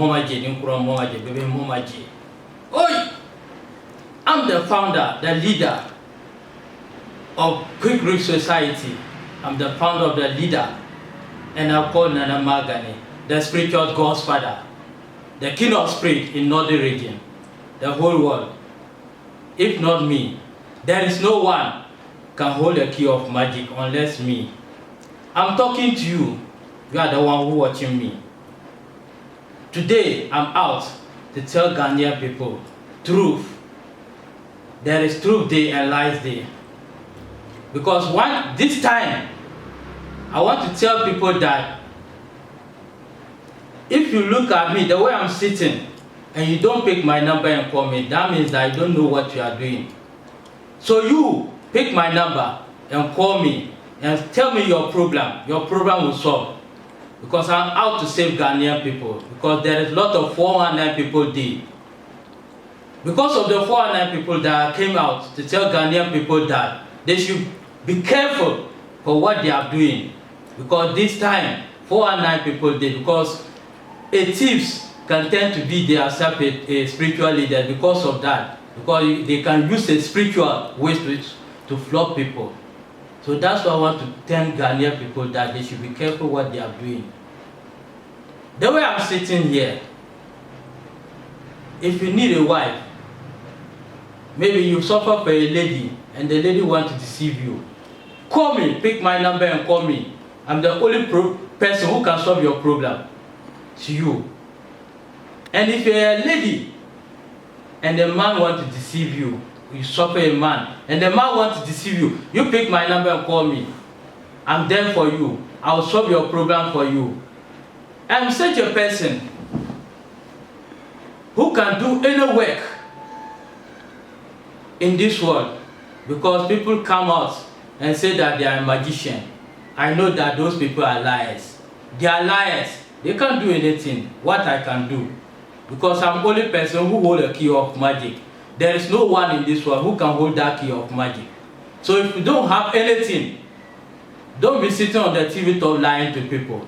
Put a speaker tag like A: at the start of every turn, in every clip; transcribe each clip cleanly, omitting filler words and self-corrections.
A: Momaji, Ninkura Momaji, Baby Momaji. Oi! I'm the founder, the leader of Quick Reach Society. I'm the founder of the leader. And I call Nana Magani, the spiritual God's father, the king of spirit in Northern region, the whole world. If not me, there is no one can hold the key of magic unless me. I'm talking to you. You are the one who watching me. Today, I'm out to tell Ghanaian people truth. There is truth day and lies day. Because this time, I want to tell people that if you look at me the way I'm sitting and you don't pick my number and call me, that means that I don't know what you are doing. So you pick my number and call me and tell me your problem. Your problem will solve. Because I'm out to save Ghanaian people. Because there is a lot of 419 people there. Because of the 419 people that came out to tell Ghanaian people that they should be careful for what they are doing. Because this time, 419 people did. Because a thieves can tend to be themselves a spiritual leader because of that. Because they can use a spiritual ways to flop people. So that's why I want to tell Ghanaian people that they should be careful what they are doing. The way I'm sitting here, if you need a wife, maybe you suffer for a lady and the lady wants to deceive you, call me, pick my number and call me. I'm the only person who can solve your problem. It's you. And if you're a lady and the man wants to deceive you, you suffer a man, and the man wants to deceive you, you pick my number and call me. I'm there for you. I'll solve your problem for you. I'm such a person who can do any work in this world, because people come out and say that they are a magician. I know that those people are liars. They are liars. They can't do anything what I can do, because I'm the only person who holds a key of magic. There is no one in this world who can hold that key of magic. So if you don't have anything, don't be sitting on the TV top lying to people.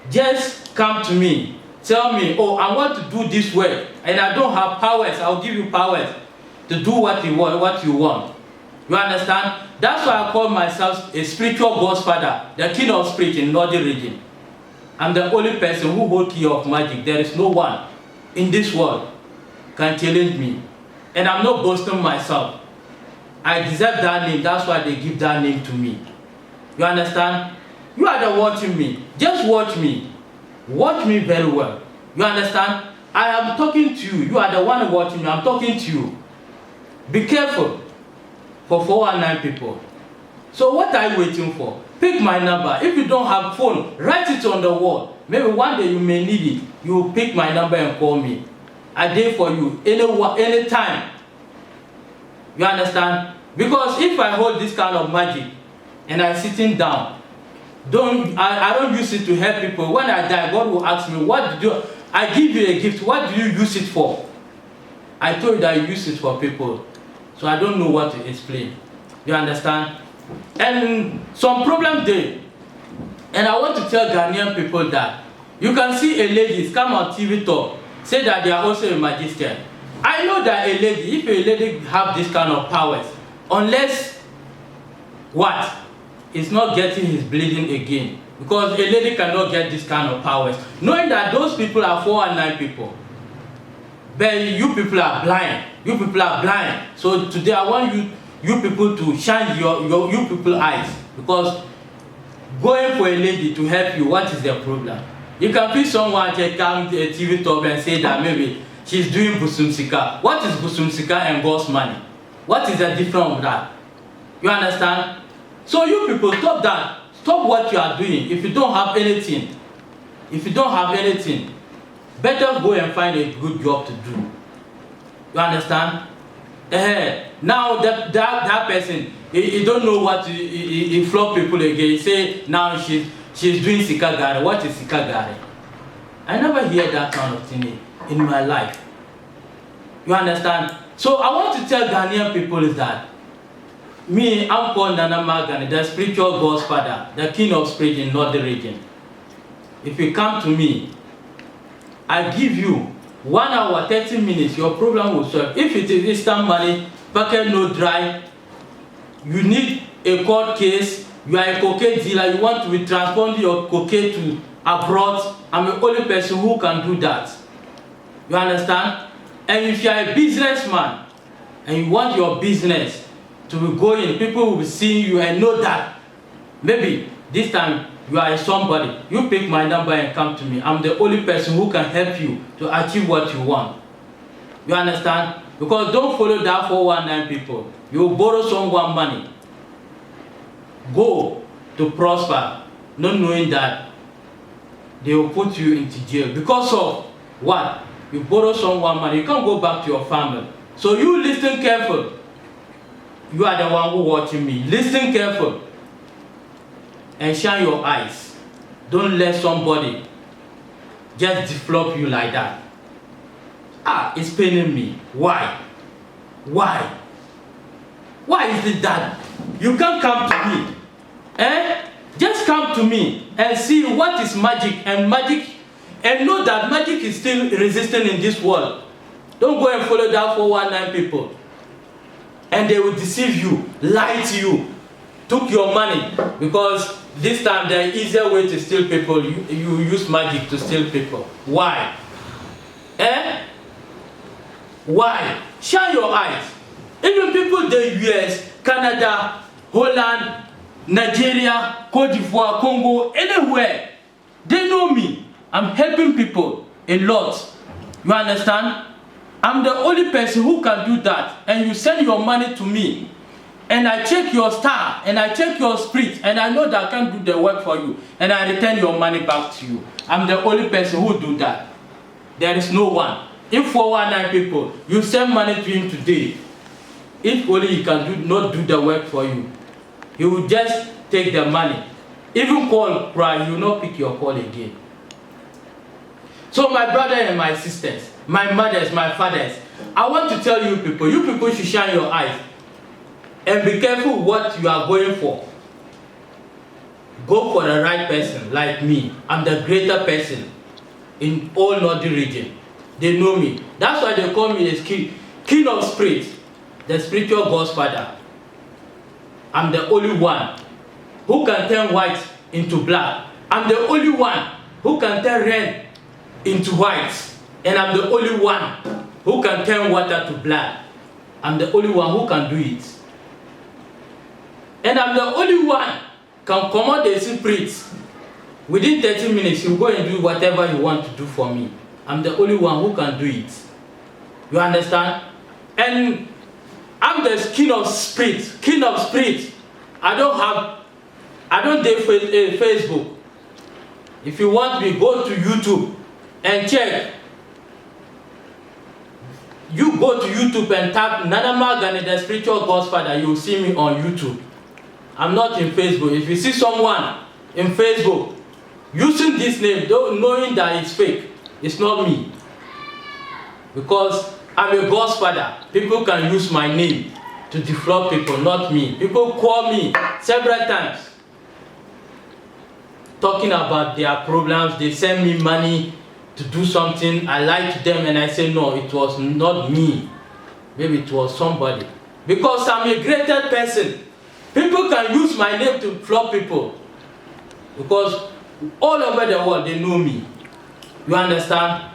A: Just come to me. Tell me, oh, I want to do this work and I don't have powers. I'll give you powers to do what you want. You understand? That's why I call myself a spiritual God's father, the king of spirit in Northern region. I'm the only person who holds key of magic. There is no one in this world can challenge me. And I'm not boasting myself. I deserve that name. That's why they give that name to me. You understand? You are the watching me. Just watch me. Watch me very well. You understand? I am talking to you. You are the one watching me. I'm talking to you. Be careful for 419 people. So what are you waiting for? Pick my number. If you don't have phone, write it on the wall. Maybe one day you may need it. You pick my number and call me. I dare for you anytime. You understand? Because if I hold this kind of magic and I'm sitting down, I don't use it to help people. When I die, God will ask me, what did you? I give you a gift. What do you use it for? I told you that I use it for people. So I don't know what to explain. You understand? And some problem there. And I want to tell Ghanaian people that you can see a lady come on TV talk, say that they are also a magician. I know that a lady, if a lady have this kind of powers, unless what? Is not getting his bleeding again. Because a lady cannot get this kind of powers. Knowing that those people are 419 people. But you people are blind. You people are blind. So today I want you people to shine you people eyes. Because going for a lady to help you, what is the problem? You can feel someone take come to a TV top and say that maybe she's doing Busumsika. What is Busumsika and God's money? What is the difference of that? You understand? So you people stop that. Stop what you are doing. If you don't have anything, better go and find a good job to do. You understand? Now that person, he don't know what to, he flop people again. He say now she's doing Sikagare. What is Sikagare? I never hear that kind of thing in my life. You understand? So I want to tell Ghanaian people is that me, I'm called Nana Magani, the spiritual God's father, the king of spirit in Northern region. If you come to me, I give you 1 hour, 30 minutes, your problem will solve. If it is instant money, pocket no dry, you need a court case, you are a cocaine dealer, you want to be transport your cocaine to abroad, I'm the only person who can do that. You understand? And if you are a businessman and you want your business to be going, people will be seeing you and know that maybe this time you are somebody. You pick my number and come to me. I'm the only person who can help you to achieve what you want. You understand? Because don't follow that 419 people. You will borrow someone money. Go to prosper, not knowing that they will put you into jail. Because of what? You borrow someone money. You can't go back to your family. So you listen careful. You are the one who watching me. Listen careful. And shine your eyes. Don't let somebody just develop you like that. It's paining me. Why? Why? Why is it that you can't come to me? Just come to me and see what is magic and know that magic is still resisting in this world. Don't go and follow that 419 people. And they will deceive you, lie to you, took your money, because this time there is easier way to steal people. You use magic to steal people. Why? Why? Shine your eyes. Even people in the US, Canada, Holland, Nigeria, Cote d'Ivoire, Congo, anywhere, they know me. I'm helping people a lot. You understand? I'm the only person who can do that. And you send your money to me. And I check your star, and I check your spirit, and I know that I can do the work for you. And I return your money back to you. I'm the only person who do that. There is no one. If 419 people, you send money to him today, if only he can not do the work for you, he will just take the money. Even call, cry, he will not pick your call again. So my brother and my sisters, my mothers, my fathers, I want to tell you people should shine your eyes and be careful what you are going for. Go for the right person like me. I'm the greater person in all Northern region. They know me. That's why they call me the king of spirit, the spiritual Godfather. I'm the only one who can turn white into black. I'm the only one who can turn red into white. And I'm the only one who can turn water to blood. I'm the only one who can do it. And I'm the only one can command the spirit. Within 30 minutes, you go and do whatever you want to do for me. I'm the only one who can do it. You understand? And I'm the king of spirit. King of spirit. I don't do Facebook. If you want me, go to YouTube and check. You go to YouTube and type Nana Magani, the spiritual Godfather. You will see me on YouTube. I'm not in Facebook. If you see someone in Facebook using this name, knowing that it's fake, it's not me. Because I'm a Godfather. People can use my name to defraud people, not me. People call me several times talking about their problems. They send me money to do something. I lie to them and I say, no, it was not me. Maybe it was somebody. Because I'm a greater person. People can use my name to flop people. Because all over the world, they know me. You understand?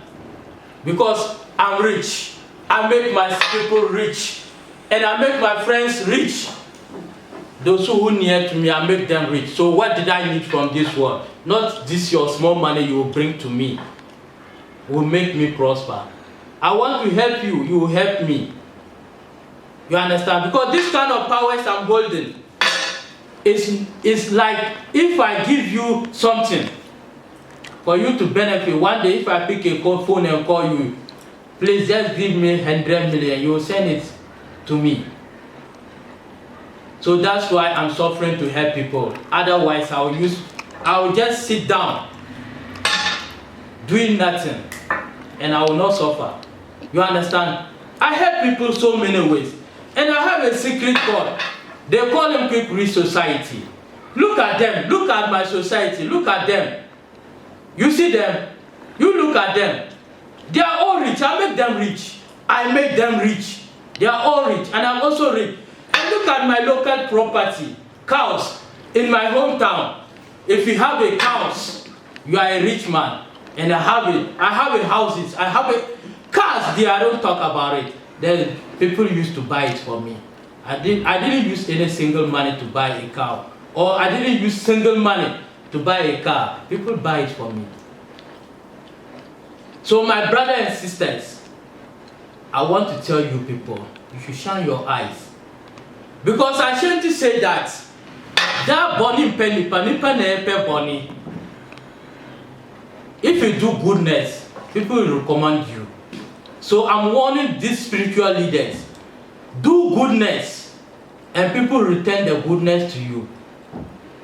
A: Because I'm rich. I make my people rich. And I make my friends rich. Those who are near to me, I make them rich. So what did I need from this world? Not this your small money you will bring to me. Will make me prosper. I want to help you. You will help me. You understand? Because this kind of powers I'm holding is like if I give you something for you to benefit. One day if I pick a phone and call you, please just give me 100 million. You will send it to me. So that's why I'm suffering to help people. Otherwise, I will just sit down doing nothing and I will not suffer. You understand? I help people so many ways. And I have a secret code. They call them Quick Rich Society. Look at them. Look at my society. Look at them. You see them? You look at them. rich, I make them rich. I make them rich. They are all rich, and I'm also rich. And look at my local property, cows, in my hometown. If you have a cows, you are a rich man. And I have it. I have a houses. I have a cars. There, I don't talk about it. Then people used to buy it for me. I didn't use any single money to buy a cow, or I didn't use single money to buy a car. People buy it for me. So my brothers and sisters, I want to tell you people, you should shine your eyes. Because I shouldn't say that bonny penny bonny. If you do goodness, people will recommend you. So I'm warning these spiritual leaders, do goodness and people return the goodness to you.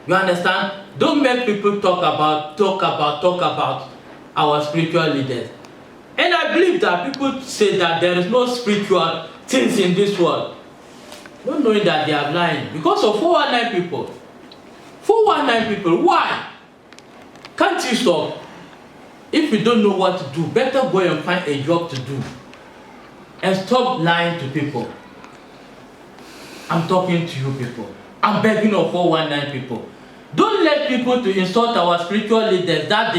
A: You understand? Don't make people talk about our spiritual leaders. And I believe that people say that there is no spiritual things in this world, not knowing that they are lying because of 419 people. 419 people, why? Can't you stop? If you don't know what to do, better go and find a job to do. And stop lying to people. I'm talking to you people. I'm begging of 419 people. Don't let people to insult our spiritual leaders that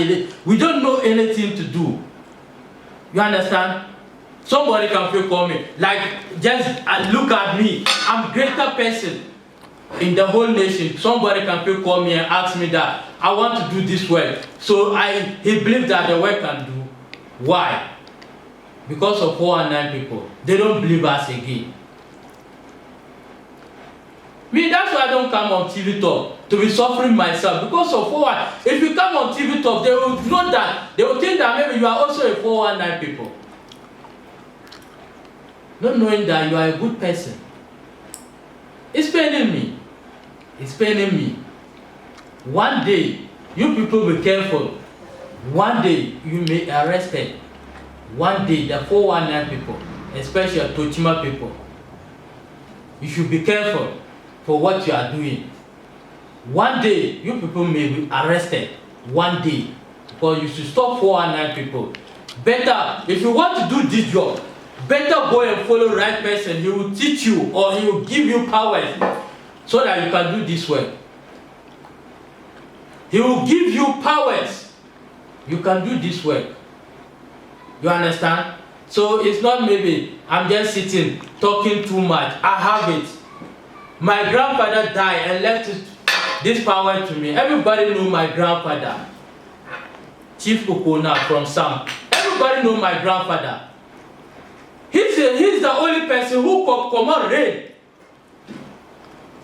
A: we don't know anything to do. You understand? Somebody can feel call me. Like, just look at me. I'm greater person in the whole nation. Somebody can feel call me and ask me that I want to do this work. So he believes that the work can do. Why? Because of 419 people. They don't believe us again. Me, that's why I don't come on TV talk to be suffering myself because of 419. If you come on TV talk, they will know that. They will think that maybe you are also a 419 people. Not knowing that you are a good person. It's paining me. It's paining me. One day, you people be careful. One day, you may be arrested. One day, the 419 people, especially Tochima people, you should be careful for what you are doing. One day, you people may be arrested. One day. Because you should stop 419 people. Better, if you want to do this job, better go and follow the right person. He will teach you or he will give you powers so that you can do this work. He will give you powers. You can do this work. You understand? So it's not maybe I'm just sitting talking too much. I have it. My grandfather died and left this power to me. Everybody know my grandfather. Chief Kokona from Sam. Everybody know my grandfather. He's the only person who could command rain.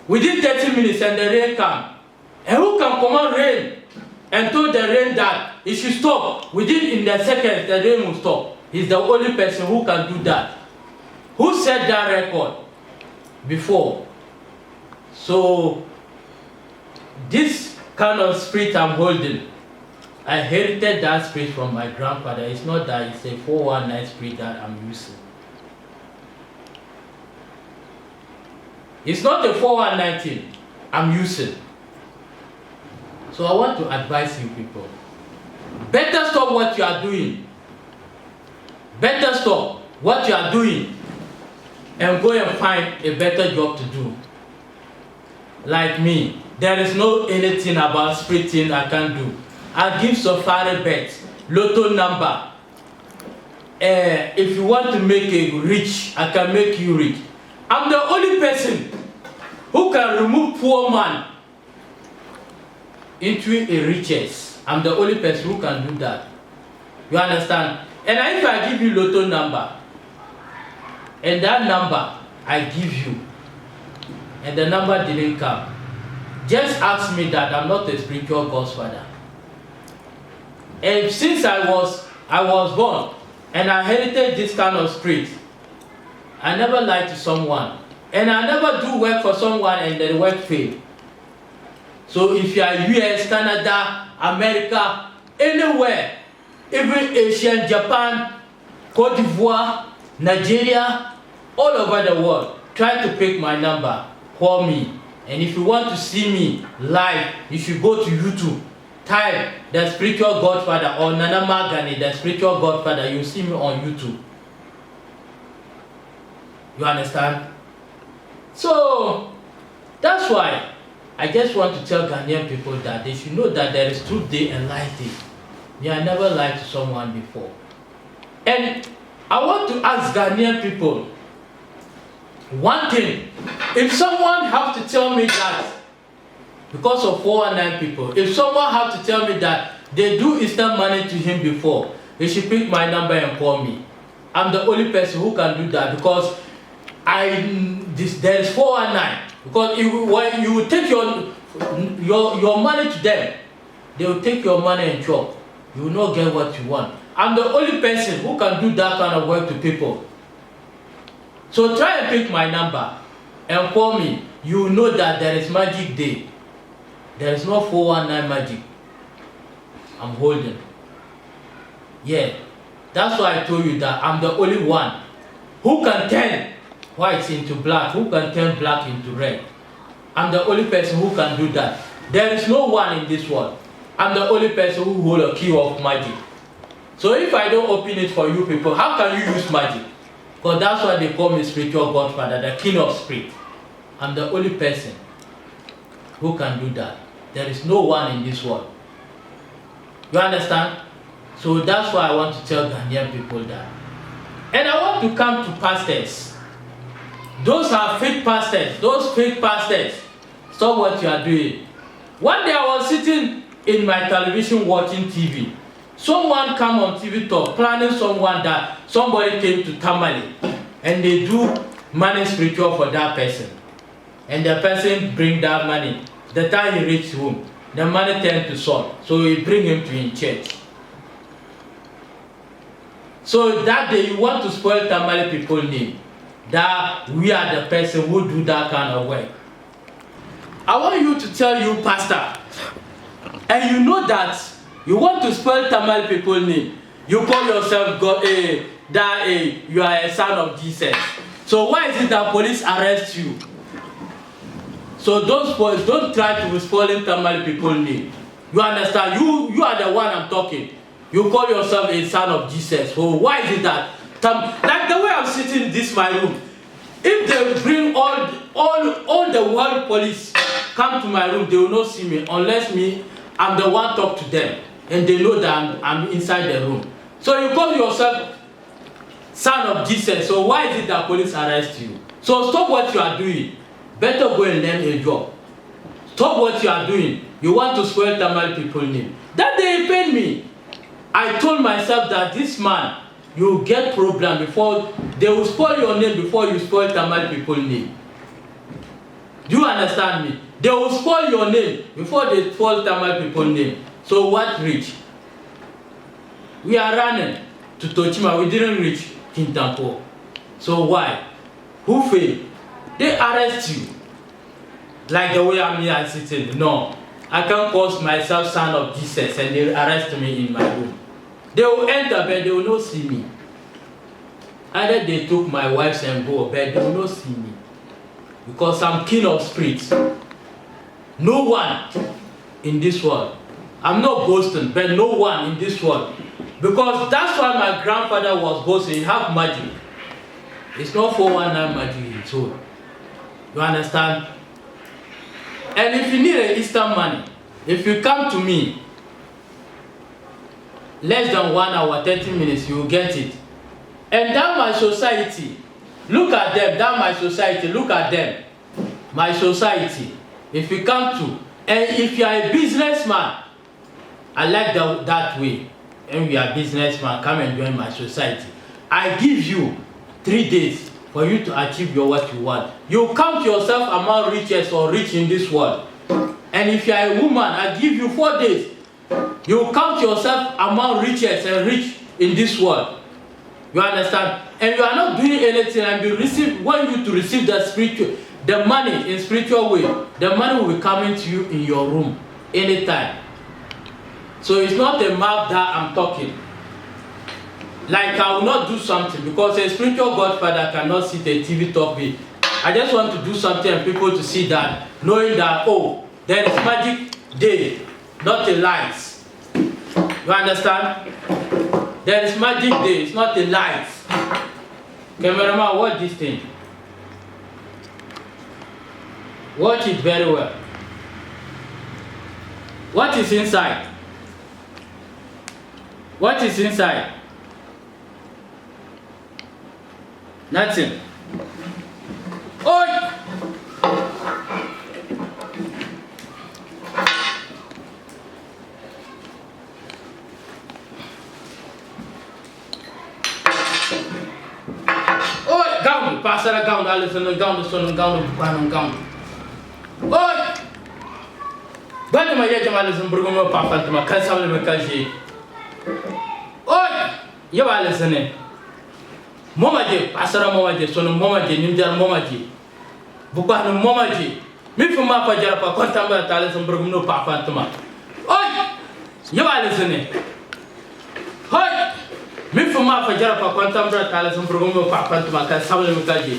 A: Within 30 minutes and the rain came. And who can command rain and told the rain that it should stop. In the seconds the rain will stop. He's the only person who can do that. Who set that record before? So this kind of spirit I'm holding, I inherited that spirit from my grandfather. It's not that it's a 419 spirit that I'm using. It's not a 419 I'm using. So I want to advise you people. Better stop what you are doing. Better stop what you are doing and go and find a better job to do. Like me, there is no anything about spiriting I can do. I give safari bets, lotto number. If you want to make a rich, I can make you rich. I'm the only person who can remove poor man into a riches. I'm the only person who can do that. You understand? And if I give you lotto number, and that number I give you, and the number didn't come, just ask me that I'm not a spiritual godfather. And since I was born and I inherited this kind of spirit, I never lied to someone. And I never do work for someone and the work fail. So if you are US, Canada, America, anywhere, even Asia, Japan, Cote d'Ivoire, Nigeria, all over the world, try to pick my number, call me. And if you want to see me live, you should go to YouTube. type the spiritual godfather or Nana Magani, the spiritual godfather, you see me on YouTube. You understand? So that's why I just want to tell Ghanaian people that they should know that there is truth day and lie day. Me, I never lied to someone before. And I want to ask Ghanaian people one thing. If someone have to tell me that because of 419 people, if someone have to tell me that they do instant money to him before, they should pick my number and call me. I'm the only person who can do that because there is 419. Because when you take your money to them, they will take your money and chop. You will not get what you want. I'm the only person who can do that kind of work to people. So try and pick my number and call me. You will know that there is magic day. There is no 419 magic. I'm holding. Yeah. That's why I told you that I'm the only one who can turn white into black, who can turn black into red. I'm the only person who can do that. There is no one in this world. I'm the only person who hold a key of magic. So if I don't open it for you people, how can you use magic? Because that's why they call me spiritual godfather, the king of spirit. I'm the only person who can do that. There is no one in this world. You understand? So that's why I want to tell Ghanaian people that. And I want to come to pastors. Those are fake pastors. Those fake pastors. Stop what you are doing. One day I was sitting in my television watching TV. Someone come on TV talk, planning someone that somebody came to Tamale and they do money spiritual for that person. And the person bring that money. The time he reach home, the money turned to salt. So he bring him to in church. So that day you want to spoil Tamale people's name. That we are the person who do that kind of work. I want you to tell you, pastor, and you know that you want to spoil Tamale people's name. You call yourself God, you are a son of Jesus. So why is it that police arrest you? So don't try to spoil Tamale people's name. You understand? You are the one I'm talking. You call yourself a son of Jesus. So why is it that like the way I'm sitting in this my room, if they bring all the world police come to my room, they will not see me unless I'm the one talk to them and they know that I'm inside the room. So you call yourself son of Jesus. So why is it that police arrest you? So stop what you are doing. Better go and learn a job. Stop what you are doing. You want to spoil Tamale people's name. That day it paid me. I told myself that this man, you get problem before they will spoil your name before you spoil Tamale people's name. Do you understand me? They will spoil your name before they spoil Tamale people's name. So what reach? We are running to Tochima. We didn't reach Kintampo. So why? Who failed? They arrest you. Like the way I'm here sitting. No. I can't call myself son of Jesus and they arrest me in my room. They will enter but they will not see me. Either they took my wives and go, but they will not see me. Because I'm king of spirits. No one in this world. I'm not boasting, but no one in this world. Because that's why my grandfather was boasting. He have magic. It's not 419 magic, it's all. You understand? And if you need an instant money, if you come to me, less than 1 hour, 30 minutes, you will get it. And that my society, look at them, that my society, look at them. My society, if you come to, and if you are a businessman, I like that way. And we are businessman, come and join my society. I give you 3 days for you to achieve what you want. You count yourself among riches or rich in this world. And if you are a woman, I give you 4 days. You count yourself among riches and rich in this world. You understand? And you are not doing anything, and you want you to receive the money in spiritual way. The money will be coming to you in your room anytime. So it's not a map that I'm talking. Like I will not do something because a spiritual godfather cannot sit a TV talk with. I just want to do something and people to see that, knowing that, oh, there is magic day not a lies. You understand? There is magic there, it's not a lies. Cameraman, watch this thing. Watch it very well. What is inside? What is inside? Nothing. Oi! Oi! Gaun, pasara gaun, alisana gaun, sono gaun, bukan gaun. Oi! Bani ma ya jama alisana burguma papantuma kan samle me kaji. Oi! Yawa alisana. Momaje, pasara momaje, sono momaje, nimjar momaje. Bukan momaje. Mi fuma pa jara pa kontamba tale som burgum pa fantuma. Oi! Yawa alisana. Hoi! Mi fuma pa jara pa kontamba tale som burgum pa fantuma kan samle me kaji.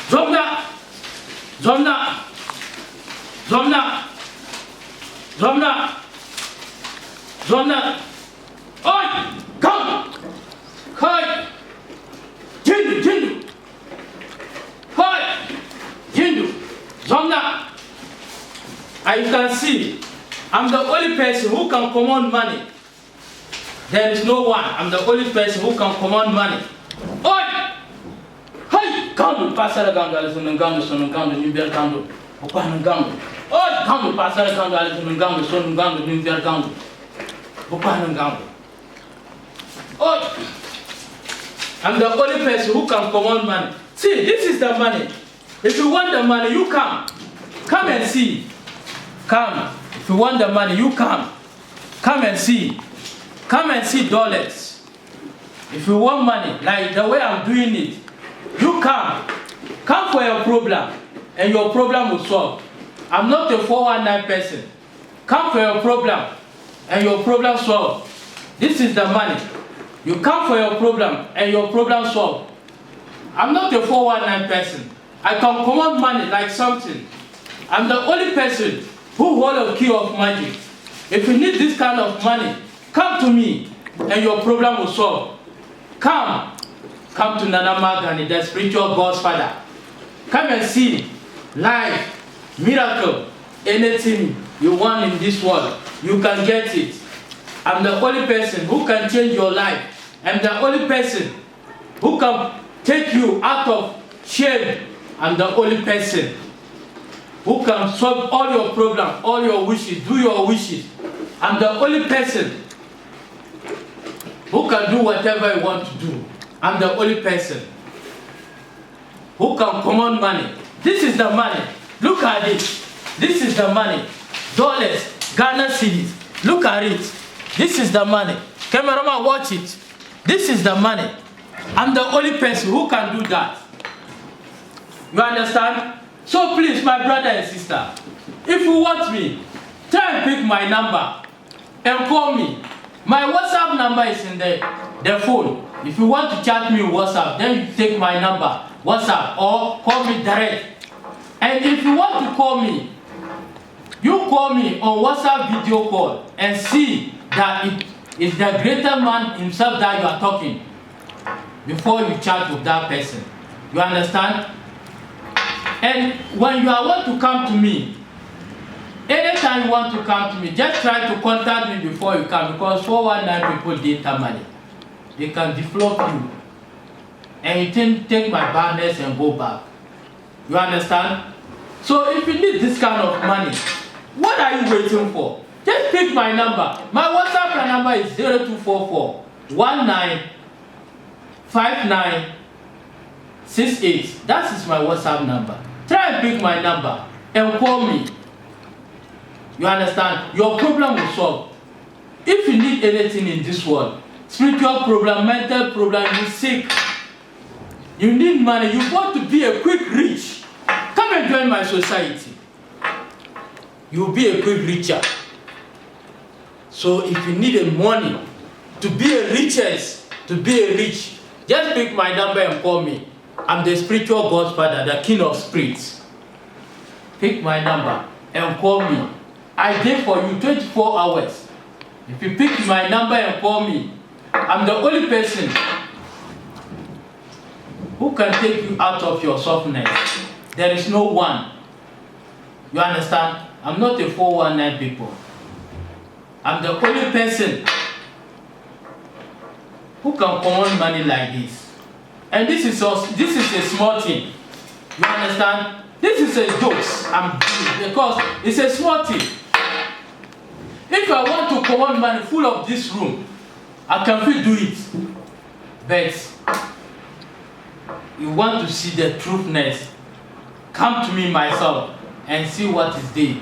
A: Zomna! Zomna! Zomna! Zomna! Zomna! Oi! Come! Hi! Jindu! Jindu! Hi! Jindu! Zomna! As you can see, I'm the only person who can command money. There is no one. I'm the only person who can command money. Oi! Hi! Gandu! Pasara gandu, alisana gandu, sono gandu, nimber gandu. Bukan gandu. Oi! Gandu! Pasara gandu, alisana gandu, sono gandu, nimber gandu. Bukan gandu. Oi! I'm the only person who can command money. See, this is the money. If you want the money, you come. Come and see. Come. If you want the money, you come. Come and see. Come and see dollars. If you want money, like the way I'm doing it, you come. Come for your problem, and your problem will solve. I'm not a 419 person. Come for your problem, and your problem solved. This is the money. You come for your problem and your problem solved. I'm not a 419 person. I can command money like something. I'm the only person who holds a key of magic. If you need this kind of money, come to me and your problem will solve. Come. Come to Nana Magani, the spiritual God's Father. Come and see life, miracle, anything you want in this world, you can get it. I'm the only person who can change your life. I'm the only person who can take you out of shame. I'm the only person who can solve all your problems, all your wishes, do your wishes. I'm the only person who can do whatever you want to do. I'm the only person who can command money. This is the money. Look at it. This is the money. Dollars, Ghana cedis. Look at it. This is the money. Cameraman, watch it. This is the money. I'm the only person who can do that. You understand? So please, my brother and sister, if you want me, try and pick my number and call me. My WhatsApp number is in the phone. If you want to chat me on WhatsApp, then you take my number, WhatsApp, or call me direct. And if you want to call me, you call me on WhatsApp video call and see that it is the greater man himself that you are talking before you chat with that person. You understand? And when you want to come to me, anytime you want to come to me, just try to contact me before you come, because 419 people data money. They can develop you. And you can take my badness and go back. You understand? So if you need this kind of money, what are you waiting for? Just pick my number. My WhatsApp number is 0244 195968. That is my WhatsApp number. Try and pick my number and call me. You understand? Your problem will solve. If you need anything in this world, spiritual problem, mental problem, you're sick, you need money, you want to be a quick rich, come and join my society. You'll be a quick richer. So if you need a money to be a richest, to be a rich, just pick my number and call me. I'm the spiritual God's Father, the King of Spirits. Pick my number and call me. I did for you 24 hours. If you pick my number and call me, I'm the only person who can take you out of your softness. There is no one. You understand? I'm not a 419 people. I'm the only person who can command money like this. And this is a small thing. You understand? This is a joke I'm doing because it's a small thing. If I want to command money full of this room, I can still do it. But you want to see the truthness, come to me myself and see what is there.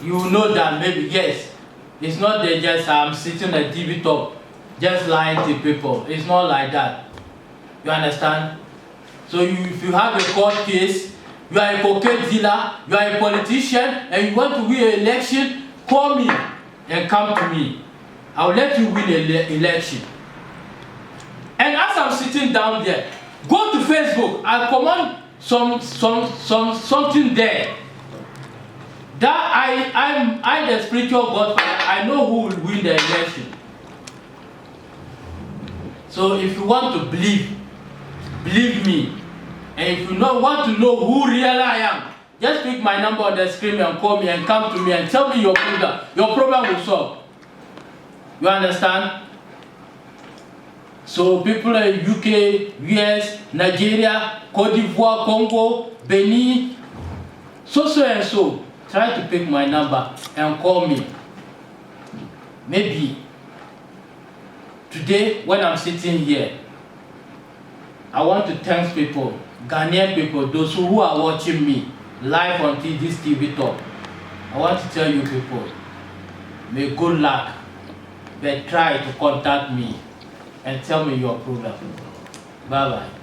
A: You will know that maybe, yes, it's not that just I'm sitting at TV top, just lying to people. It's not like that. You understand? So if you have a court case, you are a cocaine dealer, you are a politician, and you want to win an election, call me and come to me. I'll let you win an election. And as I'm sitting down there, go to Facebook. I command something there. That I'm the spiritual godfather. I know who will win the election. So if you want to believe me. And if you want to know who really I am, just pick my number on the screen and call me and come to me and tell me your problem. Your problem will solve. You understand? So people in UK, US, Nigeria, Cote d'Ivoire, Congo, Benin, so and so, try to pick my number and call me. Maybe today when I'm sitting here, I want to thank people, Ghanaian people, those who are watching me live on this TV talk. I want to tell you people, may good luck, but try to contact me and tell me your problem. Bye-bye.